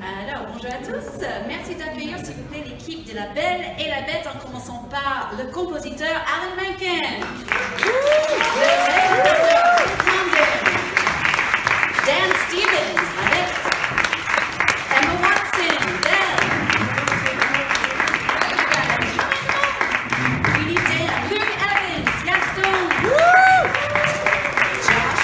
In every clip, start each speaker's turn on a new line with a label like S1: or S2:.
S1: Alors, bonjour à tous. Merci d'accueillir, s'il vous plaît, l'équipe de La Belle et la Bête, en commençant par le compositeur Alan Menken, le réalisateur Dan Stevens, la Bête, Emma Watson, Belle, Willie Dan, Luke Evans, Gaston, Josh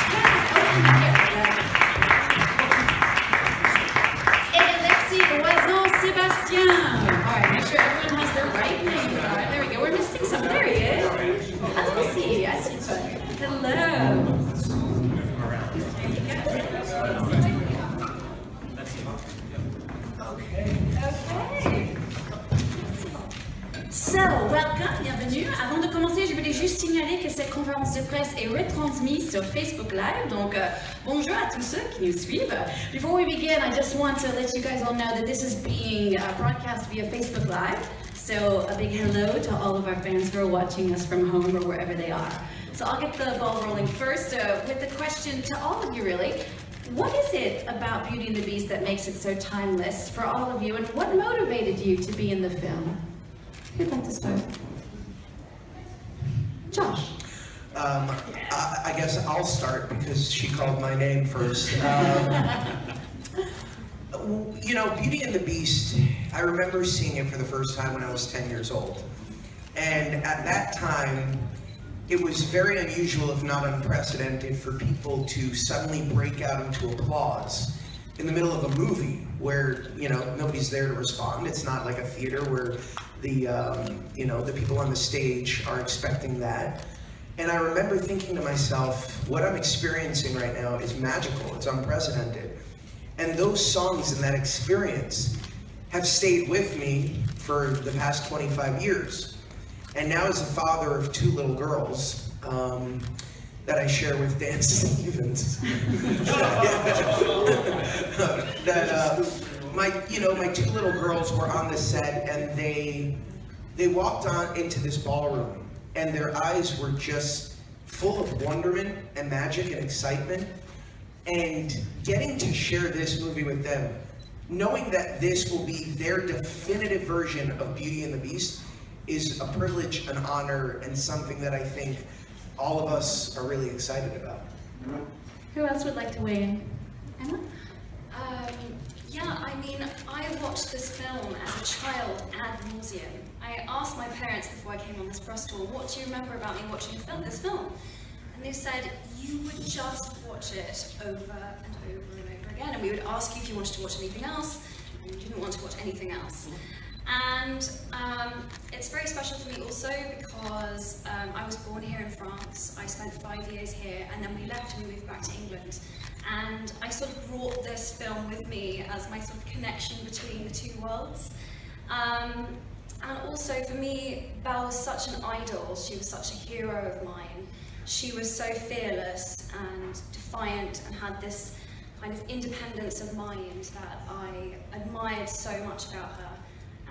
S1: Sébastien. All right, make sure everyone has their right name. All right, there we go. We're missing some. There he is. Let me see. I see. Hello. Okay. So, welcome, bienvenue. Avant de commencer, je voulais juste signaler que cette conférence de presse est retransmise sur Facebook Live. Donc, bonjour à tous ceux qui nous suivent. Before we begin, I just want to let you guys all know that this is being broadcast via Facebook Live. So, a big hello to all of our fans who are watching us from home or wherever they are. So, I'll get the ball rolling first with the question to all of you, really. What is it about Beauty and the Beast that makes it so timeless for all of you, and what motivated you to be in the film? Who'd like to start? Josh.
S2: I guess I'll start because she called my name first. You know, Beauty and the Beast, I remember seeing it for the first time when I was 10 years old. And at that time, it was very unusual, if not unprecedented, for people to suddenly break out into applause in the middle of a movie where, you know, nobody's there to respond. It's not like a theater where the people on the stage are expecting that. And I remember thinking to myself, what I'm experiencing right now is magical, it's unprecedented. And those songs and that experience have stayed with me for the past 25 years. And now as a father of two little girls, that I share with Dan Stevens, my two little girls were on the set, and they walked on into this ballroom, and their eyes were just full of wonderment and magic and excitement. And getting to share this movie with them, knowing that this will be their definitive version of Beauty and the Beast, is a privilege, an honor, and something that I think all of us are really excited about.
S1: Who else would like to weigh in? Emma?
S3: Yeah, I mean, I watched this film as a child ad nauseum. I asked my parents before I came on this press tour, what do you remember about me watching this film? And they said, you would just watch it over and over and over again, and we would ask you if you wanted to watch anything else, and you didn't want to watch anything else. And it's very special for me also because I was born here in France. I spent 5 years here, and then we left and we moved back to England. And I sort of brought this film with me as my sort of connection between the two worlds. And also for me, Belle was such an idol. She was such a hero of mine. She was so fearless and defiant and had this kind of independence of mind that I admired so much about her.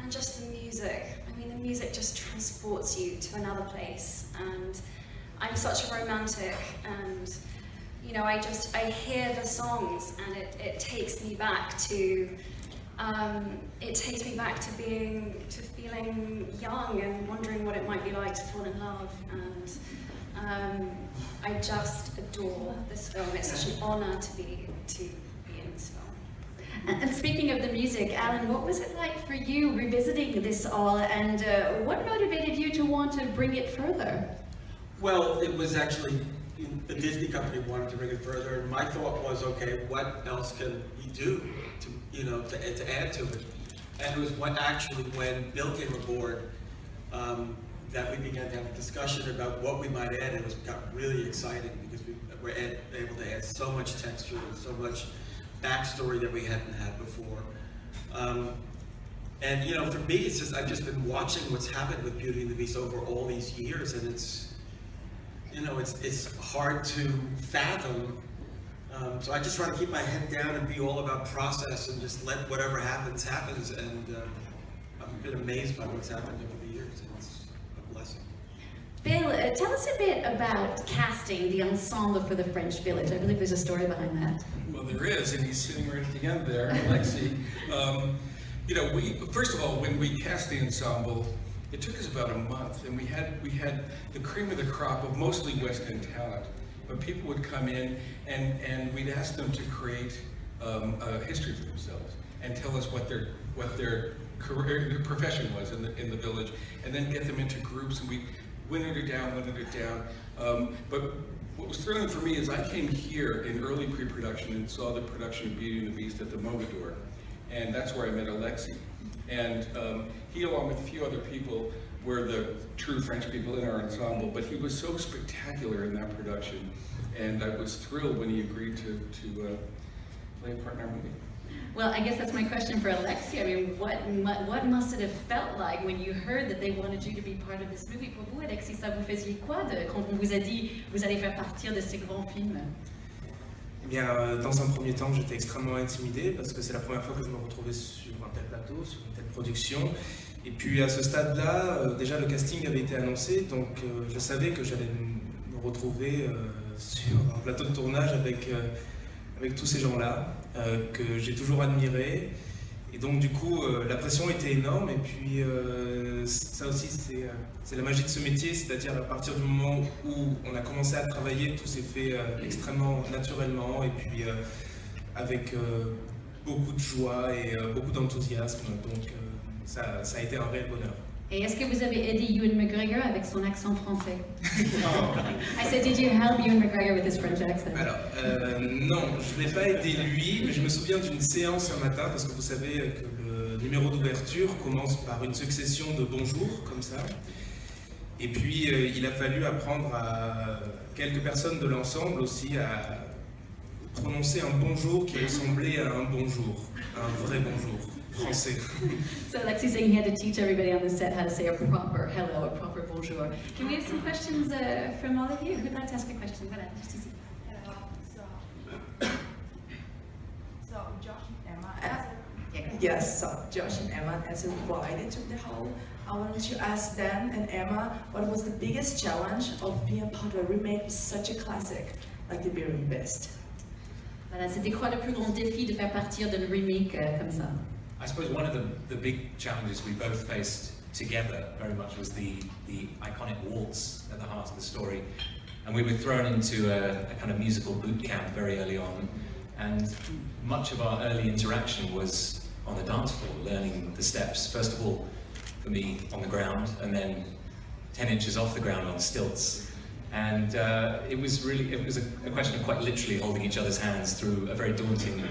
S3: And just the music. I mean, the music just transports you to another place. And I'm such a romantic, and you know, I hear the songs, and it takes me back to feeling young and wondering what it might be like to fall in love. And I just adore this film. It's such an honor to be in this film.
S1: And speaking of the music, Alan, what was it like for you revisiting this all, and what motivated you to want to bring it further?
S4: Well, it was actually the Disney company wanted to bring it further, and my thought was, okay, what else can he do to add to it? And it was when Bill came aboard that we began to have a discussion about what we might add. It got really exciting because we were able to add so much texture and so much backstory that we hadn't had before. And you know, for me, it's just I've just been watching what's happened with Beauty and the Beast over all these years, and it's hard to fathom. So I just try to keep my head down and be all about process and just let whatever happens. And I've been amazed by what's happened over the years, and it's a blessing.
S1: Bill, tell us a bit about casting the ensemble for the French Village. I believe there's a story behind that.
S5: Well, there is, and he's sitting right at the end there, Alexei. You know, first of all, when we cast the ensemble, it took us about a month, and we had the cream of the crop of mostly West End talent. But people would come in, and we'd ask them to create a history for themselves and tell us what their career, their profession was in the village, and then get them into groups, and we winnowed it down. But what was thrilling for me is I came here in early pre-production and saw the production of Beauty and the Beast at the Mogador, and that's where I met Alexei. And he, along with a few other people, were the true French people in our ensemble, but he was so spectacular in that production, and I was thrilled when he agreed to play a part in our movie.
S1: Well, I guess that's my question for Alexei. I mean, what must it have felt like when you heard that they wanted you to be part of this movie? Pour vous, Alexei, ça vous faisiez quoi quand on vous a dit vous allez faire partir de ces grands films?
S6: Eh bien, dans un premier temps, j'étais extrêmement intimidé parce que c'est la première fois que je me retrouvais sur un tel plateau, sur une telle production. Et puis à ce stade-là, déjà le casting avait été annoncé, donc je savais que j'allais me retrouver sur un plateau de tournage avec tous ces gens-là, que j'ai toujours admirés. Et donc du coup, la pression était énorme, et puis ça aussi c'est la magie de ce métier, c'est-à-dire à partir du moment où on a commencé à travailler, tout s'est fait extrêmement naturellement, et puis avec beaucoup de joie et beaucoup d'enthousiasme, donc ça a été un réel bonheur.
S1: Et est-ce que vous avez aidé Ewan McGregor avec son accent français? I said, did you help Ewan McGregor with his French accent?
S6: Alors, non, je ne l'ai pas aidé lui, mais je me souviens d'une séance un matin, parce que vous savez que le numéro d'ouverture commence par une succession de bonjours, comme ça. Et puis, il a fallu apprendre à quelques personnes de l'ensemble aussi à prononcer un bonjour qui ressemblait à un bonjour, un vrai bonjour. Français.
S1: So Alexei saying he had to teach everybody on the set how to say a proper hello, a proper bonjour. Can we have some questions from all of you? Who'd like to ask a question? Voilà, just ici.
S7: So Josh and Emma.
S1: Yes.
S7: So Josh and Emma, as a writer to the whole, I wanted to ask them and Emma, what was the biggest challenge of being part of a remake of such a classic like The Beauty and the Beast?
S1: Voilà, c'était quoi le plus grand défi de faire partir d'un remake comme ça?
S8: I suppose one of the big challenges we both faced together very much was the iconic waltz at the heart of the story. And we were thrown into a kind of musical boot camp very early on. And much of our early interaction was on the dance floor, learning the steps. First of all, for me, on the ground, and then 10 inches off the ground on stilts. And it was a question of quite literally holding each other's hands through a very daunting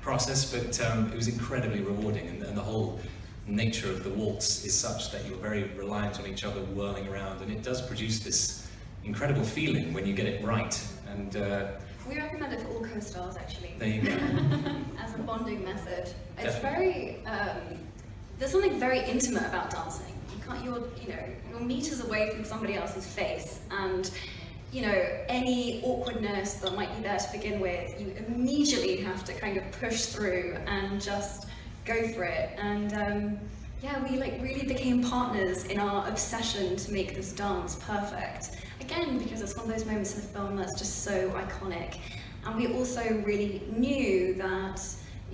S8: process, but it was incredibly rewarding, and the whole nature of the waltz is such that you're very reliant on each other whirling around, and it does produce this incredible feeling when you get it right. And
S3: we recommend it for all co-stars, actually.
S8: There you go.
S3: As a bonding method. It's very, there's something very intimate about dancing. You're meters away from somebody else's face, and any awkwardness that might be there to begin with, you immediately have to kind of push through and just go for it. And we really became partners in our obsession to make this dance perfect. Again, because it's one of those moments in the film that's just so iconic. And we also really knew that,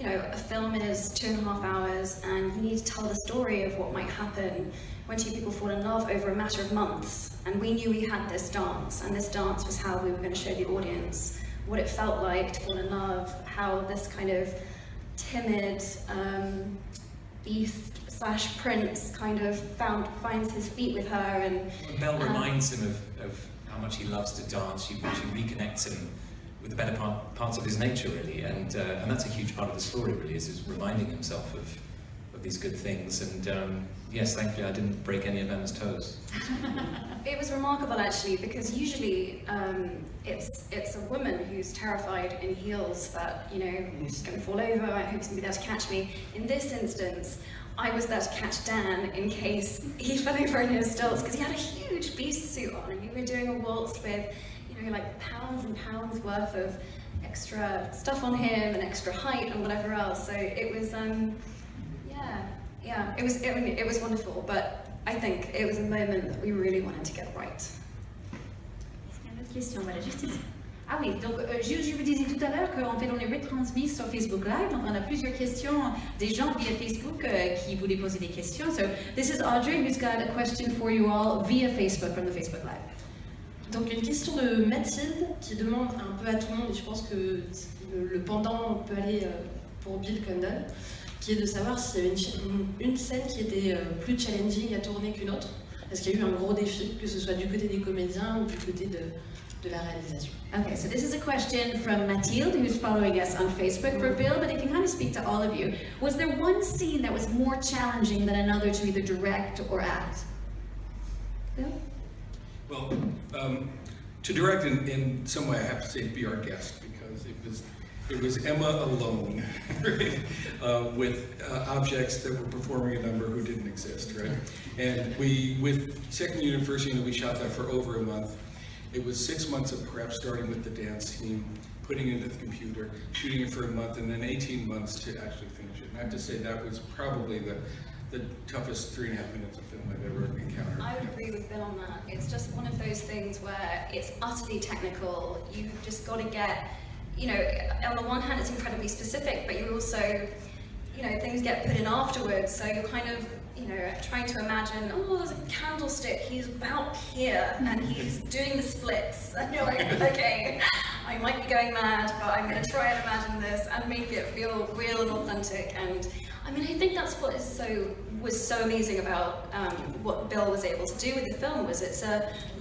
S3: a film is 2.5 hours, and you need to tell the story of what might happen when two people fall in love over a matter of months. And we knew we had this dance, and this dance was how we were going to show the audience what it felt like to fall in love, how this kind of timid beast/prince kind of finds his feet with her. And
S8: Belle reminds him of how much he loves to dance. She reconnects him with the better parts of his nature, really, and that's a huge part of the story, really, is reminding himself of these good things. And yes, thankfully I didn't break any of Emma's toes.
S3: It was remarkable, actually, because usually it's a woman who's terrified in heels that, I'm just going to fall over, I hope he's going to be there to catch me. In this instance, I was there to catch Dan in case he fell over in his stilts, because he had a huge beast suit on, and we were doing a waltz with, like pounds and pounds worth of extra stuff on him and extra height and whatever else. So it was, it was wonderful, but I think it was a moment that we really wanted to get right.
S1: Est-ce qu'il y a une autre question? Voilà, juste ici. Ah oui, donc je vous disais tout à l'heure qu'en fait on est retransmis sur Facebook Live, donc on a plusieurs questions des gens via Facebook qui voulaient poser des questions. So this is Audrey who's got a question for you all via Facebook from the Facebook Live.
S9: Donc une question de Mathilde qui demande un peu à tout le monde, et je pense que le pendant peut aller pour Bill Condon, qui est de savoir s'il y avait une scène qui était plus challenging à tourner qu'une autre. Est-ce qu'il y a eu un gros défi, que ce soit du côté des comédiens ou du côté de la réalisation?
S1: Okay, so this is a question from Mathilde, who's following us on Facebook for Bill, but it can kind of speak to all of you. Was there one scene that was more challenging than another to either direct or act? Bill?
S5: Well, to direct in some way, I have to say be our guest, because it was Emma alone, right? With objects that were performing a number who didn't exist, right? And with second unit, first unit, we shot that for over a month. It was 6 months of prep, starting with the dance team, putting it into the computer, shooting it for a month, and then 18 months to actually finish it. And I have to say that was probably the toughest 3.5 minutes of film I've ever encountered.
S3: I would agree with Bill on that. It's just one of those things where it's utterly technical. You've just got to get, you know, on the one hand it's incredibly specific, but you also, you know, things get put in afterwards, so you're kind of, you know, trying to imagine, oh, there's a candlestick, he's about here, and he's doing the splits, and you're like, okay, I might be going mad, but I'm going to try and imagine this and make it feel real and authentic. And I mean, I think that's what was so amazing about what Bill was able to do with the film. Was it's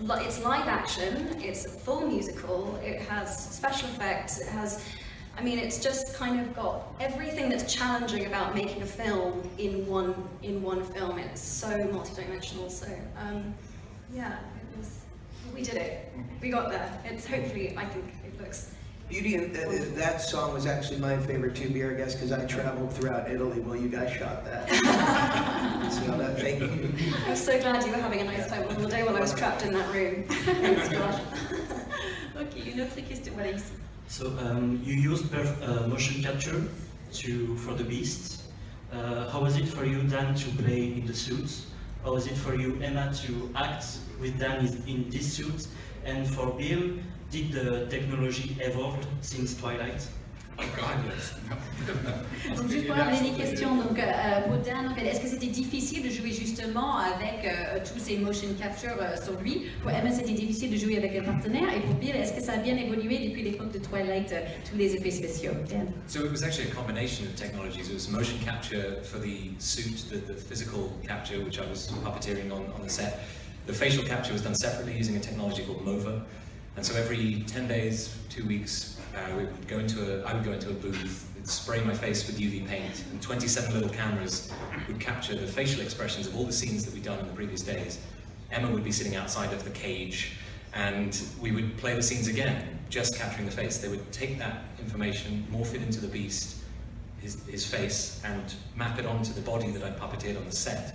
S3: live action, it's a full musical, it has special effects, it has, I mean, it's just kind of got everything that's challenging about making a film in one film. It's so multidimensional. So yeah, we did it. We got there. It's hopefully, I think it looks.
S2: Beauty, and that song was actually my favorite too, Be Our Guest, because I traveled throughout Italy while you guys shot that. So thank you.
S3: I'm so glad you were having a nice time all the day while I was trapped in that room. Thanks, God.
S1: Ok, une autre question, voilà ici.
S10: So you used motion capture for the Beast. How was it for you, Dan, to play in the suits? How was it for you, Emma, to act with Dan in this suit? And for Bill, did the technology evolve since Twilight?
S5: Oh God, yes.
S1: Donc juste pour rappeler les questions, donc pour Dan, en fait, est-ce que c'était difficile de jouer justement avec tous ces motion capture sur lui? Pour Emma, c'était difficile de jouer avec un partenaire, et pour Bill, est-ce que ça a bien évolué depuis l'époque de Twilight, tous les effets spéciaux? Dan?
S8: So it was actually a combination of technologies. It was motion capture for the suit, the physical capture, which I was puppeteering on the set. The facial capture was done separately using a technology called MOVA. And so every 10 days, 2 weeks, I would go into a booth, spray my face with UV paint, and 27 little cameras would capture the facial expressions of all the scenes that we'd done in the previous days. Emma would be sitting outside of the cage, and we would play the scenes again, just capturing the face. They would take that information, morph it into the beast, his face, and map it onto the body that I'd puppeteered on the set.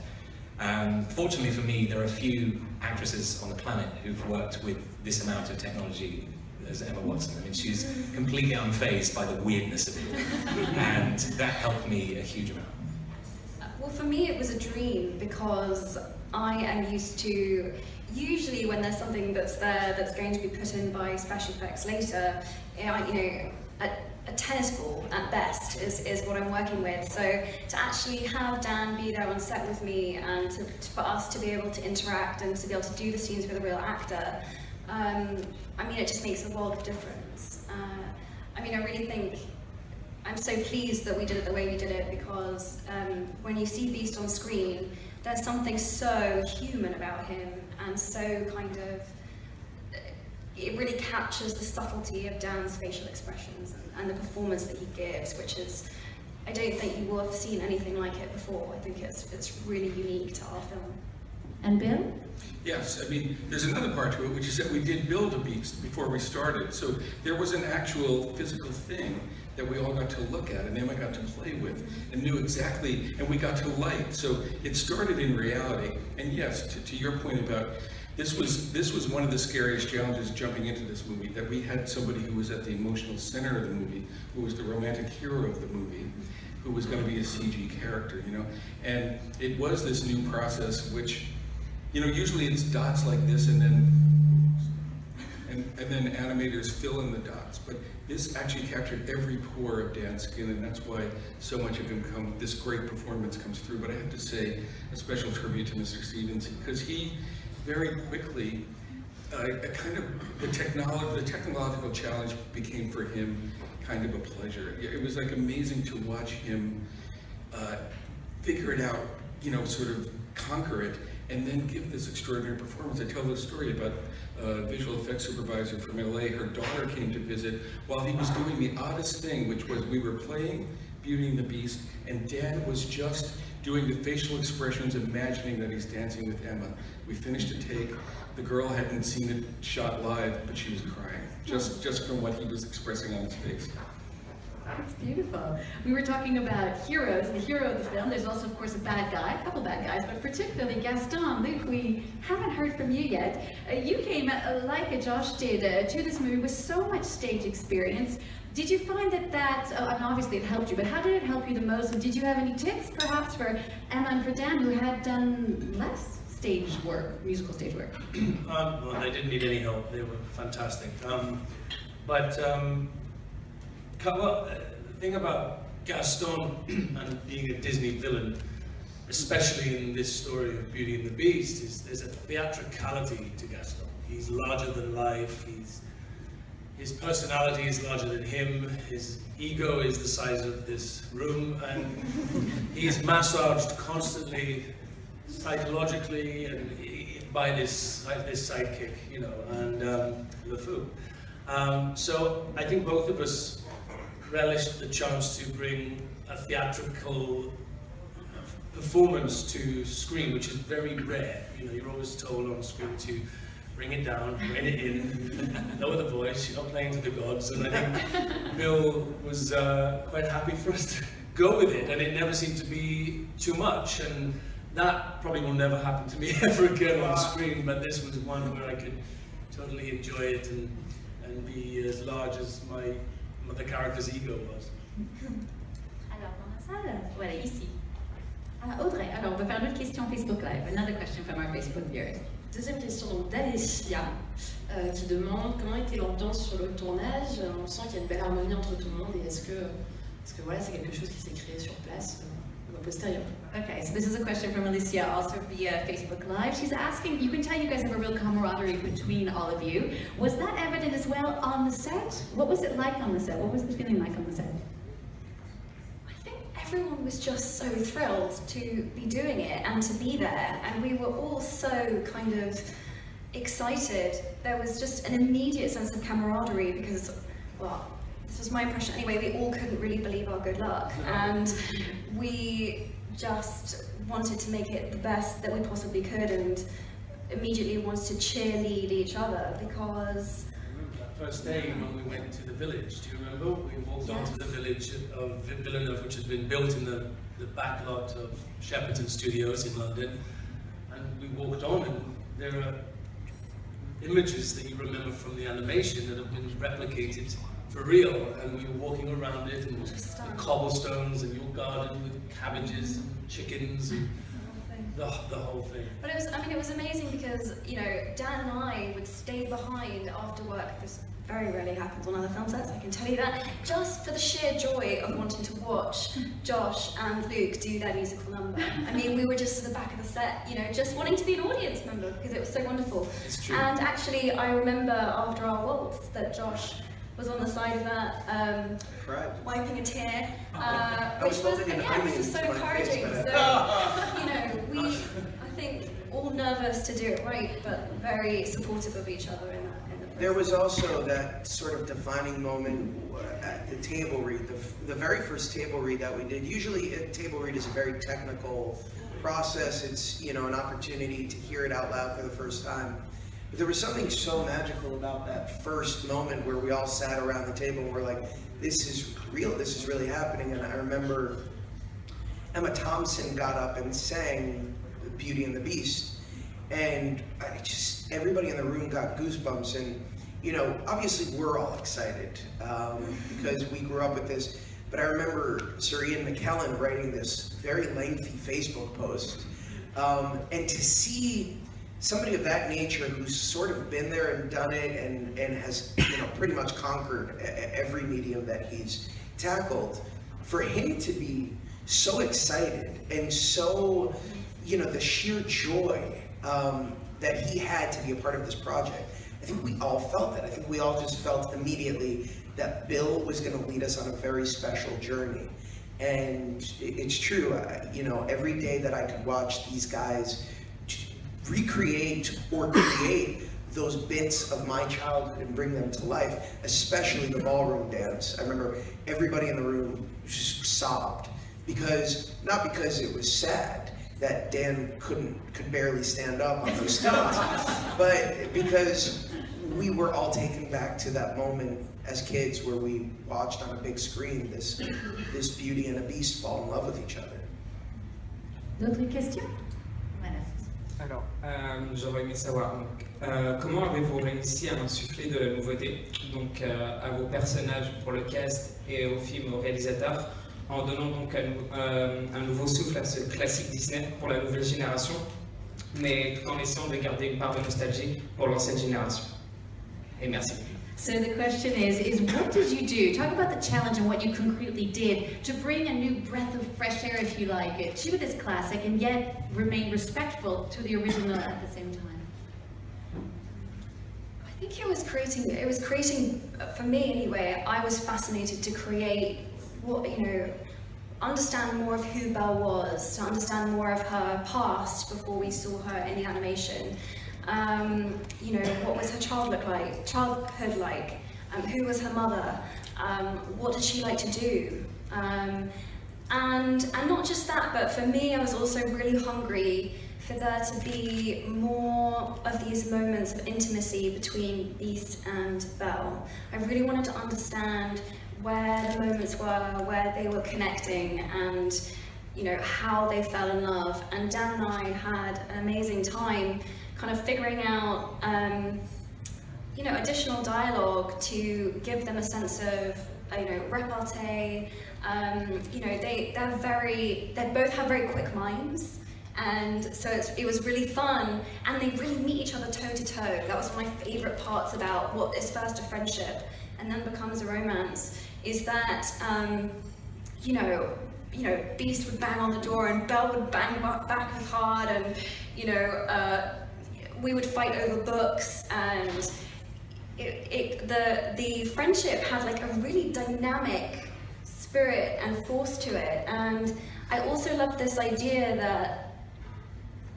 S8: Fortunately for me, there are a few actresses on the planet who've worked with this amount of technology as Emma Watson. I mean, she's completely unfazed by the weirdness of it all, and that helped me a huge amount.
S3: Well, for me, it was a dream, because I am used to, usually when there's something that's there that's going to be put in by special effects later, you know, a tennis ball at best is what I'm working with. So to actually have Dan be there on set with me, and for us to be able to interact and to be able to do the scenes with a real actor, I mean, it just makes a world of difference. I mean, I really think, I'm so pleased that we did it the way we did it, because when you see Beast on screen, there's something so human about him, and so kind of, it really captures the subtlety of Dan's facial expressions and the performance that he gives, which is, I don't think you will have seen anything like it before. I think it's really unique to our film.
S1: And Bill?
S5: Yes, I mean, there's another part to it, which is that we did build a beast before we started. So there was an actual physical thing that we all got to look at, and Emma got to play with, and knew exactly, and we got to light. So it started in reality. And yes, to your point about, this was one of the scariest challenges jumping into this movie, that we had somebody who was at the emotional center of the movie, who was the romantic hero of the movie, who was going to be a CG character, you know? And it was this new process, which, you know, usually it's dots like this, and then, and and then animators fill in the dots. But this actually captured every pore of Dan's skin, and that's why so much of him this great performance comes through. But I have to say a special tribute to Mr. Stevens, because he very quickly, the technological challenge became for him kind of a pleasure. It was like amazing to watch him figure it out, sort of conquer it, and then give this extraordinary performance. I tell this story about a visual effects supervisor from LA. Her daughter came to visit while he was doing the oddest thing, which was we were playing Beauty and the Beast, and Dan was just doing the facial expressions, imagining that he's dancing with Emma. We finished a take. The girl hadn't seen it shot live, but she was crying, just from what he was expressing on his face.
S1: That's beautiful. We were talking about heroes, the hero of the film. There's also, of course, a bad guy, a couple bad guys, but particularly Gaston. Luke, we haven't heard from you yet. You came, like Josh did, to this movie with so much stage experience. Did you find that obviously it helped you, but how did it help you the most? And did you have any tips, perhaps, for Emma and for Dan, who had done less stage work, musical stage work?
S11: Well, they didn't need any help. They were fantastic. The thing about Gaston and being a Disney villain, especially in this story of Beauty and the Beast, is there's a theatricality to Gaston. He's larger than life. His personality is larger than him. His ego is the size of this room, and he's massaged constantly, psychologically, and by this sidekick, and LeFou. So I think both of us relished the chance to bring a theatrical performance to screen, which is very rare. You're always told on screen to bring it down, rein it in, lower the voice, you're not playing to the gods. And I think Bill was quite happy for us to go with it, and it never seemed to be too much. And that probably will never happen to me ever again on screen, but this was one where I could totally enjoy it and be as large as the character's ego was.
S1: Alors, dans la salle, voilà, ici. Audrey, alors on va faire une autre question Facebook Live. Another question from our Facebook viewers.
S9: Deuxième question donc d'Alessia qui demande comment était l'ambiance sur le tournage. On sent qu'il y a une belle harmonie entre tout le monde et est-ce que voilà, c'est quelque chose qui s'est créé sur place ou a posteriori.
S1: Okay, so this is a question from Alicia, also via Facebook Live. She's asking, you can tell you guys have a real camaraderie between all of you. Was that evident as well on the set? What was it like on the set? What was the feeling like on the set?
S3: I think everyone was just so thrilled to be doing it and to be there, and we were all so kind of excited. There was just an immediate sense of camaraderie because, well, this was my impression anyway, we all couldn't really believe our good luck, and we just wanted to make it the best that we possibly could, and immediately wanted to cheerlead each other because...
S11: I remember that first day when we went to the village, do you remember? We walked onto the village of Villeneuve, which had been built in the back lot of Shepperton Studios in London, and we walked on, and there are images that you remember from the animation that have been replicated for real, and we were walking around it, and the cobblestones, and your garden with cabbages and chickens, and the whole thing.
S3: But it was amazing because, Dan and I would stay behind after work. This very rarely happens on other film sets, I can tell you that, just for the sheer joy of wanting to watch Josh and Luke do their musical number. We were just at the back of the set, just wanting to be an audience member because it was so wonderful.
S11: It's true.
S3: And actually, I remember after our waltz that Josh was on the side of that, wiping a tear, which was, again, this was so encouraging. So, we, I think, all nervous to do it right, but very supportive of each other in the process.
S2: There was also that sort of defining moment at the table read, the very first table read that we did. Usually a table read is a very technical process. It's, an opportunity to hear it out loud for the first time. But there was something so magical about that first moment where we all sat around the table and we're like, this is real, this is really happening. And I remember Emma Thompson got up and sang Beauty and the Beast. And everybody in the room got goosebumps. And, obviously we're all excited because we grew up with this. But I remember Sir Ian McKellen writing this very lengthy Facebook post. And to see somebody of that nature who's sort of been there and done it and has, you know, pretty much conquered every medium that he's tackled, for him to be so excited and so, you know, the sheer joy that he had to be a part of this project, I think we all felt that. I think we all just felt immediately that Bill was going to lead us on a very special journey. And it's true, you know, every day that I could watch these guys recreate or create those bits of my childhood and bring them to life, especially the ballroom dance. I remember everybody in the room just sobbed, not because it was sad that Dan could barely stand up on those stunts, but because we were all taken back to that moment as kids where we watched on a big screen this Beauty and a Beast fall in love with each other.
S1: D'autres questions? Voilà.
S12: Alors, j'aurais aimé savoir, comment avez-vous réussi à insuffler de la nouveauté, donc à vos personnages pour le cast et au film, au réalisateur, en donnant donc un nouveau souffle à ce classique Disney pour la nouvelle génération, mais tout en essayant de garder une part de nostalgie pour l'ancienne génération. Et merci.
S1: So the question is what did you do? Talk about the challenge and what you concretely did to bring a new breath of fresh air, if you like, to this classic and yet remain respectful to the original at the same time.
S3: I think it was creating, for me anyway, I was fascinated to create what, you know, understand more of who Belle was, to understand more of her past before we saw her in the animation. You know, what was her childhood like? Who was her mother? What did she like to do? And not just that, but for me, I was also really hungry for there to be more of these moments of intimacy between Beast and Belle. I really wanted to understand where the moments were, where they were connecting, and you know, how they fell in love. And Dan and I had an amazing time kind of figuring out, you know, additional dialogue to give them a sense of, you know, repartee. You know, they both have very quick minds, and so it was really fun. And they really meet each other toe to toe. That was one of my favorite parts about what is first a friendship and then becomes a romance. Is that, you know, Beast would bang on the door and Belle would bang back as hard, and you know. We would fight over books, and the friendship had like a really dynamic spirit and force to it. And I also loved this idea that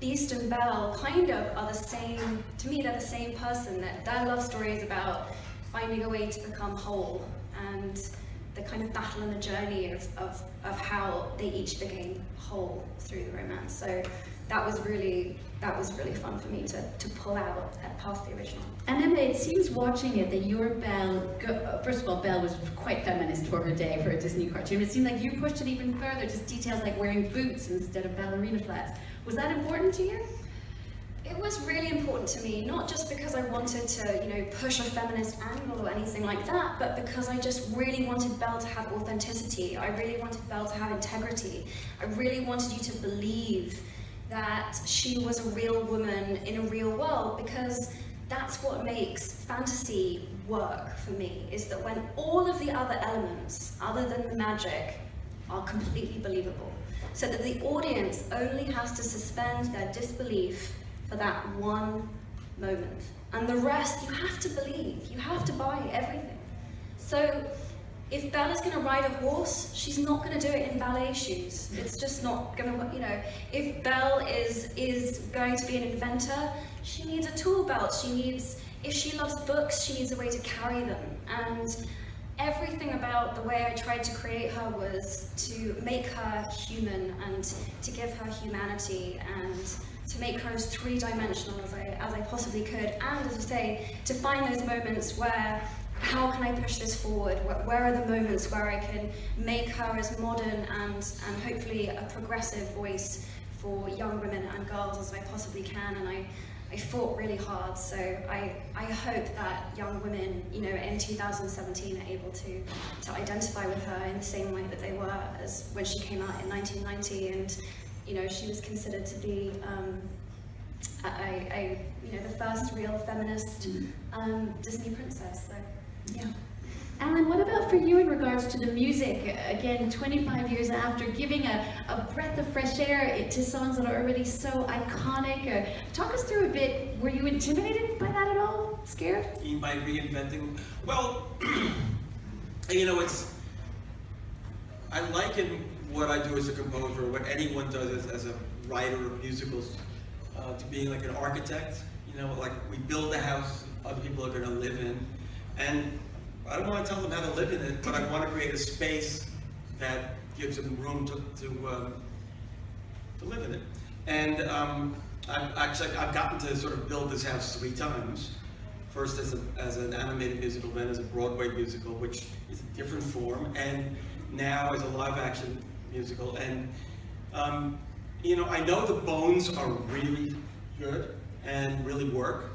S3: Beast and Belle kind of are the same, to me they're the same person, that their love story is about finding a way to become whole, and the kind of battle and the journey of how they each became whole through the romance. So that was really fun for me to pull out past the original.
S1: And Emma, it seems watching it that your Belle, first of all, Belle was quite feminist for her day for a Disney cartoon. It seemed like you pushed it even further, just details like wearing boots instead of ballerina flats. Was that important to you?
S3: It was really important to me, not just because I wanted to, you know, push a feminist angle or anything like that, but because I just really wanted Belle to have authenticity. I really wanted Belle to have integrity. I really wanted you to believe that she was a real woman in a real world, because that's what makes fantasy work for me, is that when all of the other elements, other than the magic, are completely believable. So that the audience only has to suspend their disbelief for that one moment. And the rest, you have to believe, you have to buy everything. So if Belle is going to ride a horse, she's not going to do it in ballet shoes. It's just not going to, you know, if Belle is going to be an inventor, she needs a tool belt. If she loves books, she needs a way to carry them. And everything about the way I tried to create her was to make her human and to give her humanity and to make her as three-dimensional as I possibly could. And as I say, to find those moments where, how can I push this forward? Where are the moments where I can make her as modern and hopefully a progressive voice for young women and girls as I possibly can? And I fought really hard, so I hope that young women, you know, in 2017 are able to identify with her in the same way that they were as when she came out in 1990, and you know, she was considered to be the first real feminist Disney princess. So, yeah.
S1: Alan, what about for you in regards to the music? Again, 25 years after, giving a breath of fresh air to songs that are already so iconic. Talk us through a bit. Were you intimidated by that at all? Scared?
S4: By reinventing? Well, I liken what I do as a composer, or what anyone does as a writer of musicals, to being like an architect. Like we build a house other people are going to live in, and I don't want to tell them how to live in it, but I want to create a space that gives them room to live in it. And I've gotten to sort of build this house 3 times. First as an animated musical, then as a Broadway musical, which is a different form, and now as a live action musical. And I know the bones are really good and really work.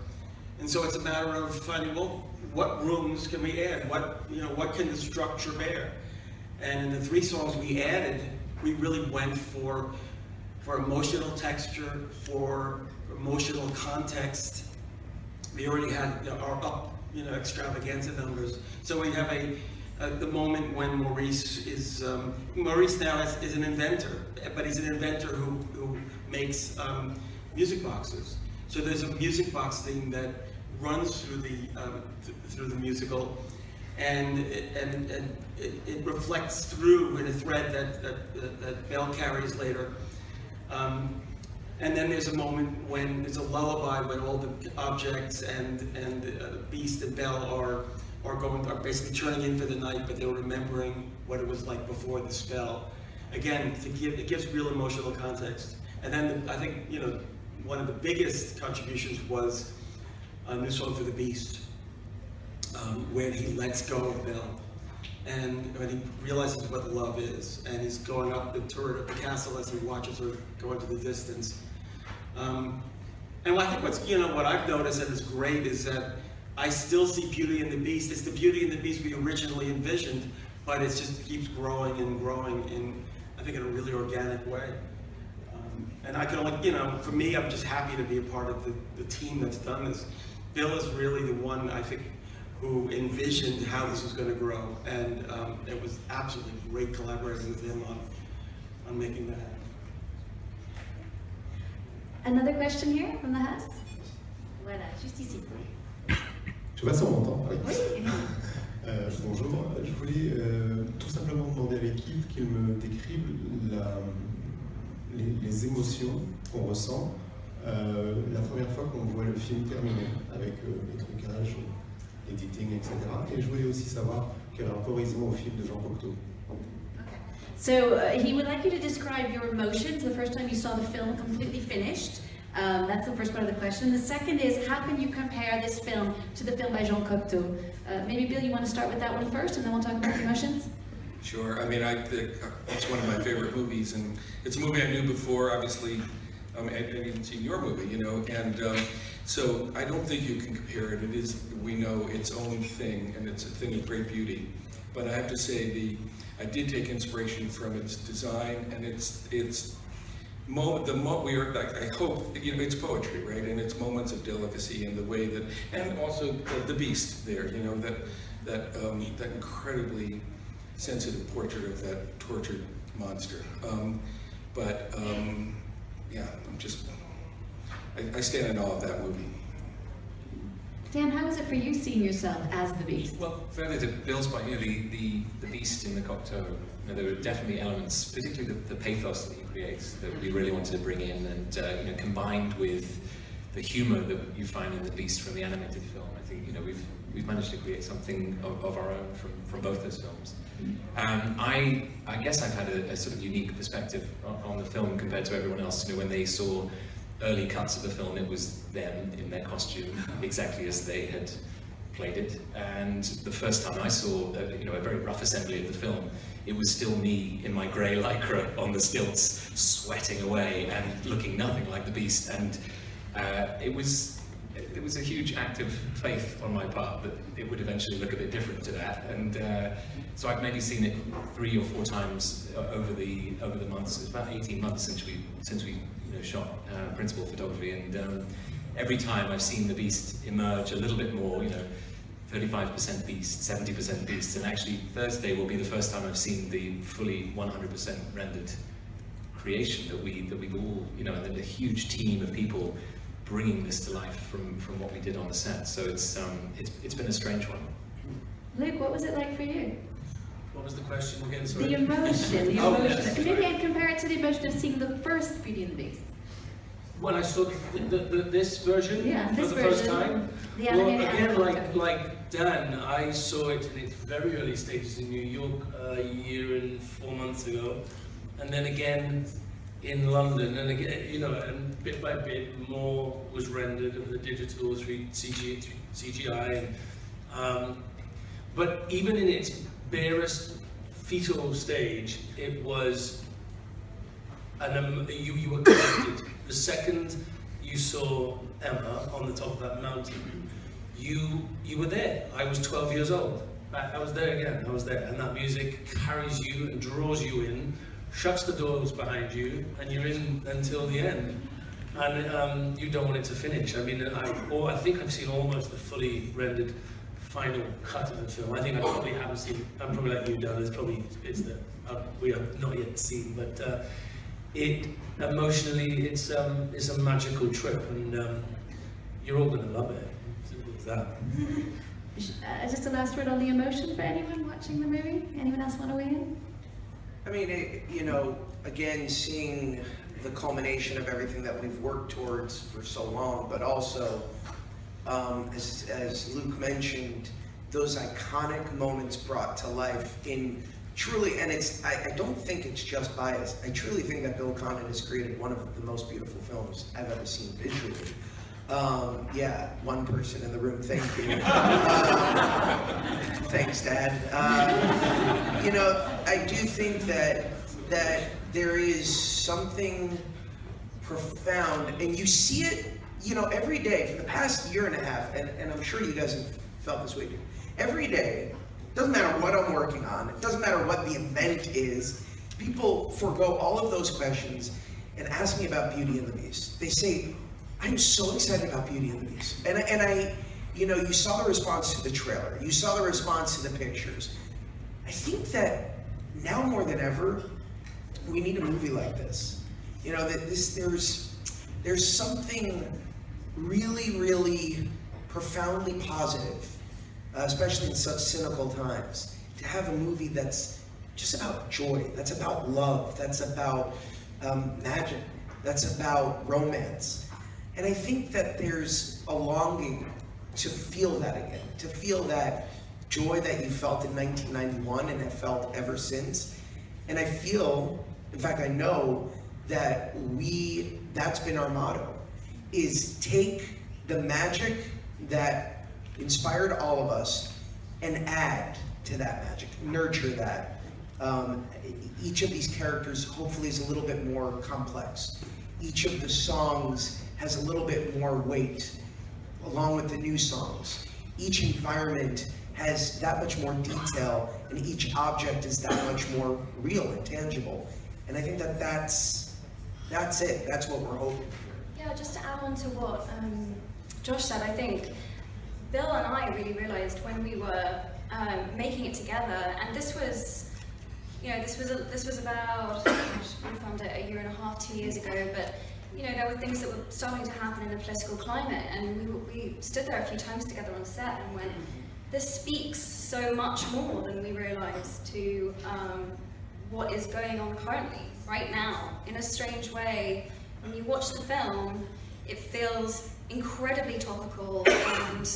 S4: And so it's a matter of finding, well, what rooms can we add? What can the structure bear? And in the 3 songs we added, we really went for emotional texture, for emotional context. We already had our up, extravaganza numbers. So we have the moment when Maurice is now is an inventor, but he's an inventor who makes music boxes. So there's a music box theme that runs through the musical, and it reflects through in a thread that Belle carries later. And then there's a moment when there's a lullaby when all the objects and Beast and Belle are basically turning in for the night, but they're remembering what it was like before the spell. Again, it gives real emotional context. And then I think one of the biggest contributions was a new song for the Beast, when he lets go of Belle, and when he realizes what love is, and he's going up the turret of the castle as he watches her go into the distance. And I think what I've noticed that is great is that I still see Beauty and the Beast. It's the Beauty and the Beast we originally envisioned, but it just keeps growing and growing I think in a really organic way. And I can only, for me, I'm just happy to be a part of the team that's done this. Bill is really the one, I think, who envisioned how this was going to grow, and it was absolutely great collaborating with him on making that happen.
S1: Another question here from the house? Voilà, juste ici.
S13: Je sais pas si on m'entend. Oui.
S1: Oui.
S13: Bonjour, je voulais tout simplement demander à l'équipe qu'ils me décrivent les émotions qu'on ressent la première fois qu'on voit le film terminé, avec les trucages, l'éditing, etc. Et je voulais aussi savoir quel rapport ils ont au film de Jean Cocteau.
S1: So he would like you to describe your emotions the first time you saw the film completely finished. That's the first part of the question. The second is, how can you compare this film to the film by Jean Cocteau? Maybe Bill, you want to start with that one first, and then we'll talk about the emotions?
S5: Sure. I mean, it's one of my favorite movies, and it's a movie I knew before. Obviously, I hadn't even seen your movie, and so I don't think you can compare it. It is, we know, its own thing, and it's a thing of great beauty. But I have to say, I did take inspiration from its design, and I hope, it's poetry, right? And it's moments of delicacy and the way that, and also the Beast there, that incredibly sensitive portrait of that tortured monster. Yeah, I stand in awe of that movie.
S1: Dan, how was it for you seeing yourself as the Beast?
S8: Well, further to Bill's point, the Beast in the Cocteau, there were definitely elements, particularly the pathos that he creates, that we really wanted to bring in, and combined with the humor that you find in the Beast from the animated film. I think we've managed to create something of our own from both those films. I guess I've had a sort of unique perspective on the film compared to everyone else. When they saw early cuts of the film, it was them in their costume exactly as they had played it. And the first time I saw a very rough assembly of the film, it was still me in my grey lycra on the stilts, sweating away and looking nothing like the Beast. And it was it was a huge act of faith on my part that it would eventually look a bit different to that. And so I've maybe seen it 3 or 4 times over the months. It's about 18 months since we shot principal photography, and every time I've seen the beast emerge a little bit more, 35% beast, 70% beast, and actually Thursday will be the first time I've seen the fully 100% rendered creation that we've all, and a huge team of people bringing this to life from what we did on the set. So it's been a strange one.
S1: Luke, what was it like for you?
S11: What was the question again? Sorry.
S1: The emotion, the
S11: Oh,
S1: emotion.
S11: yes.
S1: Maybe I'd compare it to the emotion of seeing the first Beauty and the Beast.
S11: When I saw this version
S1: Yeah,
S11: for
S1: this
S11: the first
S1: version,
S11: time,
S1: the
S11: well,
S1: animated
S11: again,
S1: animated.
S11: like Dan, I saw it in its very early stages in New York a year and 4 months ago, and then again in London, and again, and bit by bit more was rendered of the digital through CGI, but even in its barest fetal stage, it was you were connected. The second you saw Emma on the top of that mountain, you were there. I was 12 years old. I was there again. I was there, and that music carries you and draws you in, shuts the doors behind you, and you're in until the end. And you don't want it to finish. I mean, I think I've seen almost the fully rendered final cut of the film. I think I probably haven't seen. I'm probably like you, Dan. There's probably bits that we have not yet seen, but. It emotionally, it's a magical trip, and you're all going to love it. Simple as that.
S1: Just a last word on the emotion for anyone watching the movie. Anyone else want to weigh in?
S2: I mean, again, seeing the culmination of everything that we've worked towards for so long, but also, as Luke mentioned, those iconic moments brought to life in. Truly, and I don't think it's just bias. I truly think that Bill Condon has created one of the most beautiful films I've ever seen visually. Yeah, one person in the room, thank you. Thanks, Dad. I do think that there is something profound, and you see it, every day for the past year and a half, and I'm sure you guys have felt this way too. Every day, doesn't matter what I'm working on, it doesn't matter what the event is, people forego all of those questions and ask me about Beauty and the Beast. They say, I'm so excited about Beauty and the Beast. And I, you saw the response to the trailer, you saw the response to the pictures. I think that now more than ever, we need a movie like this. There's something really, really profoundly positive, especially in such cynical times, to have a movie that's just about joy, that's about love, that's about magic, that's about romance. And I think that there's a longing to feel that again, to feel that joy that you felt in 1991 and have felt ever since. And I feel, in fact, I know that that's been our motto, is take the magic that inspired all of us and add to that magic, nurture that. Each of these characters hopefully is a little bit more complex. Each of the songs has a little bit more weight, along with the new songs. Each environment has that much more detail, and each object is that much more real and tangible. And I think that's it. That's what we're hoping for.
S3: Yeah, just to add on to what Josh said, I think Bill and I really realized when we were making it together, and this was about, we found it a year and a half, 2 years ago, but there were things that were starting to happen in the political climate, and we stood there a few times together on set and went, this speaks so much more than we realized to what is going on currently, right now. In a strange way, when you watch the film, it feels incredibly topical and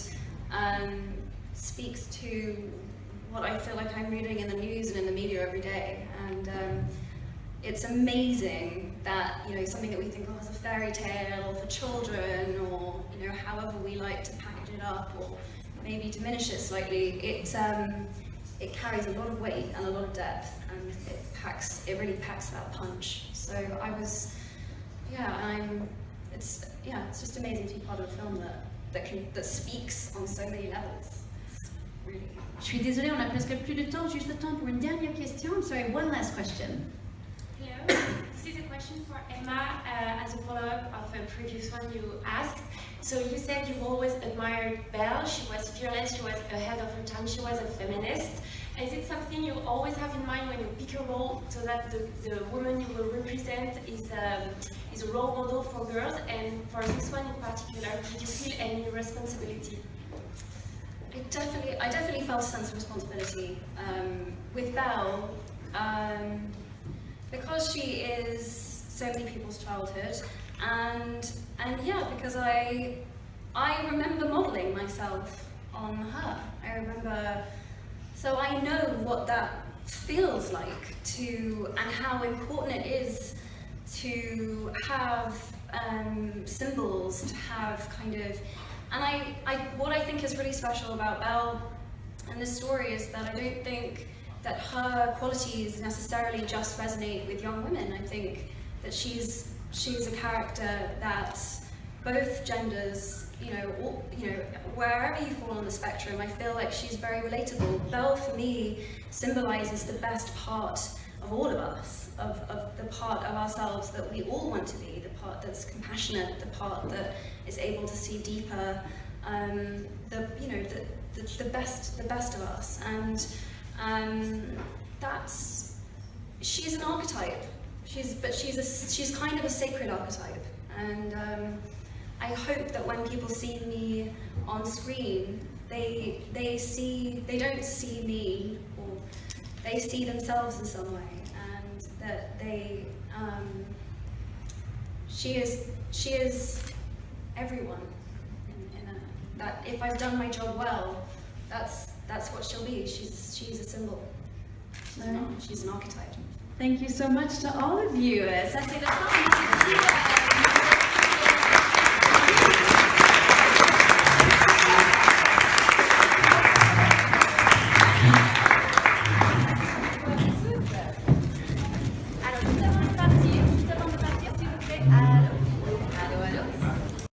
S3: speaks to what I feel like I'm reading in the news and in the media every day. And it's amazing that something that we think of as a fairy tale or for children, or however we like to package it up or maybe diminish it slightly, it carries a lot of weight and a lot of depth, and it really packs that punch. So it's just amazing to be part of a film that that speaks on so many levels. It's really.
S1: Je suis désolée, on a presque plus de temps, juste le temps pour une dernière question. I'm sorry, one last question.
S14: Hello, this is a question for Emma as a follow-up of a previous one you asked. So you said you've always admired Belle. She was fearless, she was ahead of her time, she was a feminist. Is it something you always have in mind when you pick a role so that the woman you will represent is a role model for girls? And for this one in particular, did you feel any responsibility?
S3: I definitely felt a sense of responsibility with Belle, because she is so many people's childhood, and yeah, because I remember modelling myself on her. I remember, so I know what that feels like and how important it is to have symbols, to have kind of. And what I think is really special about Belle and this story is that I don't think that her qualities necessarily just resonate with young women. I think that she's a character that both genders, wherever you fall on the spectrum, I feel like she's very relatable. Belle, for me, symbolizes the best part of all of us, of the part of ourselves that we all want to be, the part that's compassionate, the part that is able to see deeper, the best of us, and she's an archetype. She's kind of a sacred archetype, and I hope that when people see me on screen, they don't see me, or they see themselves in some way, and that she is everyone. That if I've done my job well, that's what she'll be. She's a symbol. She's an archetype.
S1: Thank you so much to all of you. Ça c'est la fin. Alors, juste avant de partir, s'il vous plaît,